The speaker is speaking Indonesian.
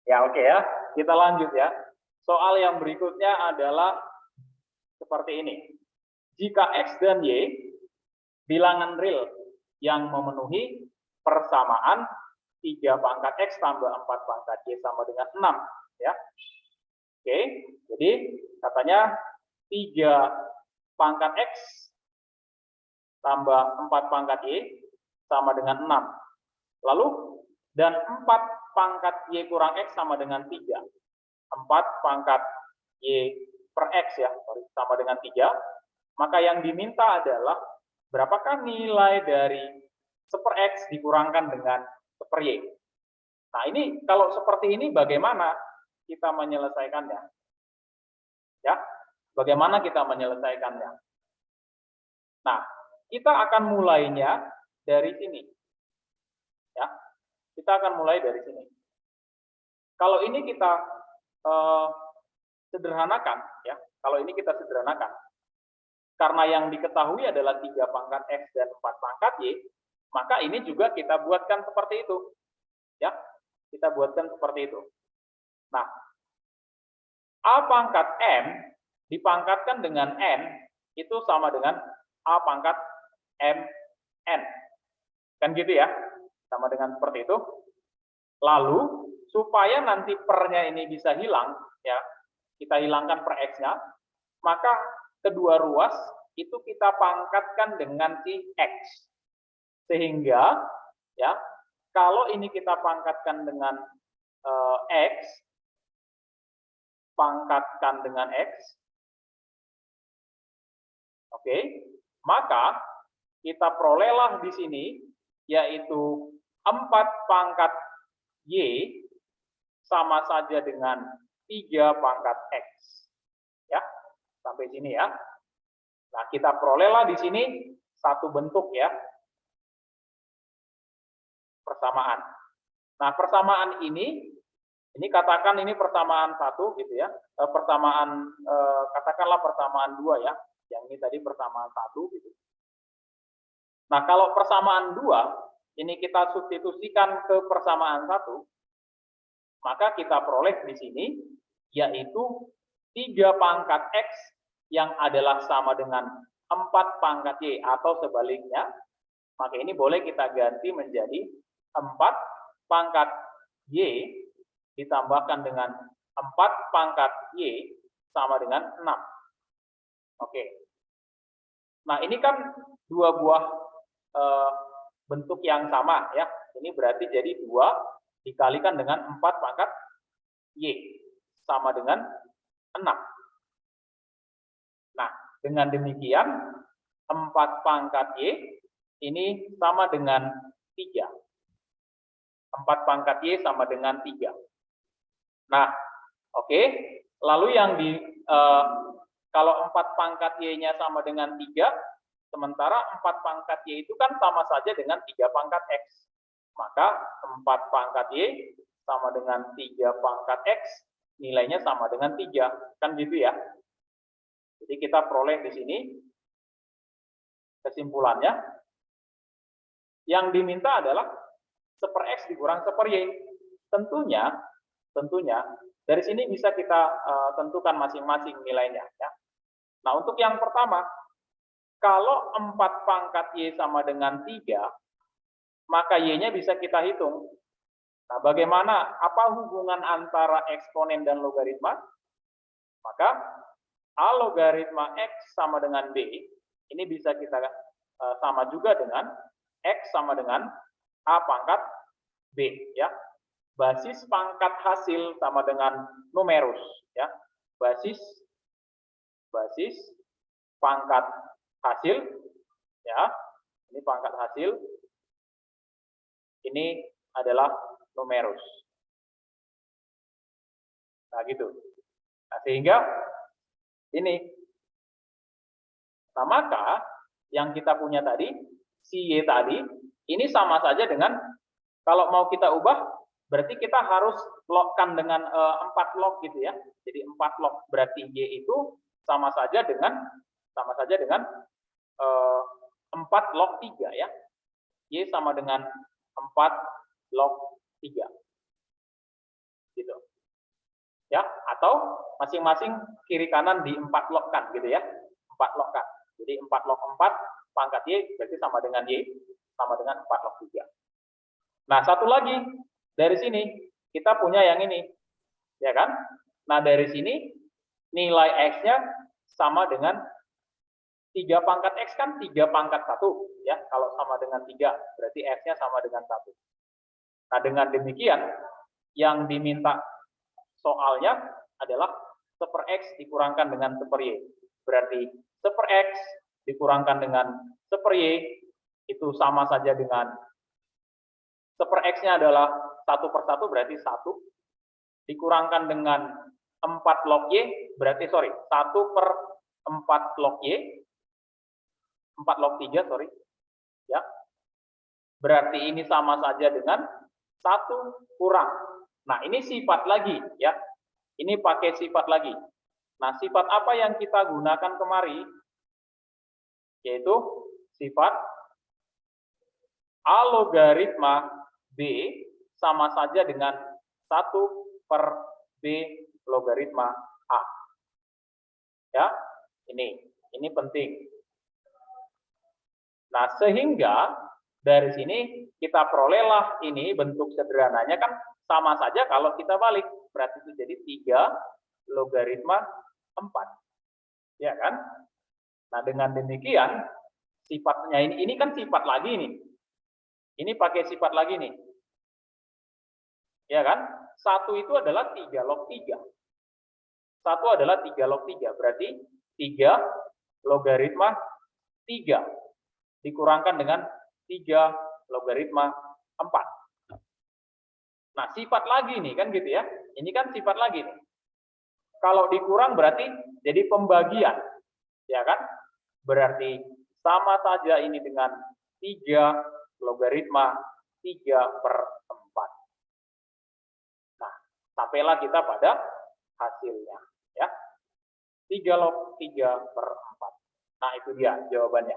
Ya, oke ya. Kita lanjut ya. Soal yang berikutnya adalah seperti ini. Jika X dan Y bilangan real yang memenuhi persamaan 3 pangkat X tambah 4 pangkat Y sama dengan 6. Ya. Oke, jadi katanya 3 pangkat X tambah 4 pangkat Y sama dengan 6. Lalu, dan 4 pangkat Y kurang X sama dengan 3. 4 pangkat Y per X ya, sama dengan 3. Maka yang diminta adalah berapakah nilai dari 1/X dikurangkan dengan 1/Y. Nah, ini kalau seperti ini bagaimana kita menyelesaikannya? Ya, bagaimana kita menyelesaikannya? Nah, kita akan mulainya dari sini. Ya, kita akan mulai dari sini. Kalau ini kita sederhanakan, ya, kalau ini kita sederhanakan, karena yang diketahui adalah 3 pangkat X dan 4 pangkat Y, maka ini juga kita buatkan seperti itu. Ya, kita buatkan seperti itu. Nah, A pangkat M dipangkatkan dengan N, itu sama dengan A pangkat MN. Kan gitu ya, sama dengan seperti itu. Lalu, supaya nanti pernya ini bisa hilang, ya, kita hilangkan per X-nya, maka kedua ruas itu kita pangkatkan dengan si X. Sehingga, ya, kalau ini kita pangkatkan dengan X, pangkatkan dengan X, oke, maka kita perolehlah di sini, yaitu 4 pangkat Y sama saja dengan 3 pangkat X. Ya, sampai sini ya. Nah, kita perolehlah di sini satu bentuk ya, persamaan. Nah, persamaan ini katakan ini persamaan 1 gitu ya, persamaan katakanlah persamaan 2 ya, yang ini tadi persamaan 1 gitu. Nah, kalau persamaan 2 ini kita substitusikan ke persamaan 1, maka kita peroleh di sini yaitu 3 pangkat X yang adalah sama dengan 4 pangkat Y atau sebaliknya, maka ini boleh kita ganti menjadi 4 pangkat Y ditambahkan dengan 4 pangkat Y sama dengan 6. Oke. Nah, ini kan dua buah bentuk yang sama ya. Ini berarti jadi 2 dikalikan dengan 4 pangkat Y sama dengan 6. Nah, dengan demikian 4 pangkat Y ini sama dengan 3. 4 pangkat Y sama dengan 3. Nah, oke. Lalu yang kalau 4 pangkat Y-nya sama dengan 3, sementara 4 pangkat Y itu kan sama saja dengan 3 pangkat X. Maka 4 pangkat Y sama dengan 3 pangkat X, nilainya sama dengan 3. Kan gitu ya. Jadi kita peroleh di sini kesimpulannya. Yang diminta adalah 1/X dikurang 1/Y. Tentunya dari sini bisa kita tentukan masing-masing nilainya ya. Nah, untuk yang pertama, kalau 4 pangkat Y sama dengan 3, maka Y-nya bisa kita hitung. Nah, bagaimana, apa hubungan antara eksponen dan logaritma? Maka A logaritma X sama dengan B, ini bisa kita sama juga dengan X sama dengan A pangkat B, ya. Basis pangkat hasil sama dengan numerus, ya. Basis pangkat hasil, ya. Ini pangkat hasil, ini adalah numerus. Nah, gitu. Nah, sehingga ini. Nah, maka yang kita punya tadi, si Y tadi, ini sama saja dengan, kalau mau kita ubah, berarti kita harus logkan dengan 4 log gitu ya. Jadi 4 log, berarti Y itu sama saja dengan 4 log 3 ya. Y sama dengan 4 log 3. Gitu. Ya, atau masing-masing kiri kanan di 4 logkan gitu ya. 4 logkan. Jadi 4 log 4 pangkat Y berarti sama dengan Y sama dengan 4 log 3. Nah, satu lagi dari sini kita punya yang ini. Ya kan? Nah, dari sini nilai X-nya sama dengan 3 pangkat X kan 3 pangkat 1 ya. Kalau sama dengan 3 berarti X-nya sama dengan 1. Nah, dengan demikian yang diminta soalnya adalah 1/X dikurangkan dengan 1/Y. Berarti 1/X dikurangkan dengan 1/Y itu sama saja dengan 1/X-nya adalah 1/1 berarti 1. Dikurangkan dengan 4 log Y berarti 1/4 log Y. 4 log 3 ya. Berarti ini sama saja dengan 1 kurang. Nah, ini sifat lagi ya. Ini pakai sifat lagi. Nah, sifat apa yang kita gunakan kemari? Yaitu sifat A logaritma B sama saja dengan 1/B logaritma A. Ya, ini penting. Nah, sehingga dari sini kita perolehlah ini bentuk sederhananya kan sama saja kalau kita balik. Berarti itu jadi 3 logaritma 4. Ya kan? Nah, dengan demikian sifatnya ini kan sifat lagi nih. Ini pakai sifat lagi nih. Ya kan? 1 itu adalah 3 log 3. 1 adalah 3 log 3. Berarti 3 logaritma 3 dikurangkan dengan 3 logaritma 4. Nah, sifat lagi nih kan gitu ya. Ini kan sifat lagi nih. Kalau dikurang berarti jadi pembagian. Ya kan? Berarti sama saja ini dengan 3 logaritma 3/4. Nah, sampailah kita pada hasilnya ya. 3 log 3/4. Nah, itu dia jawabannya.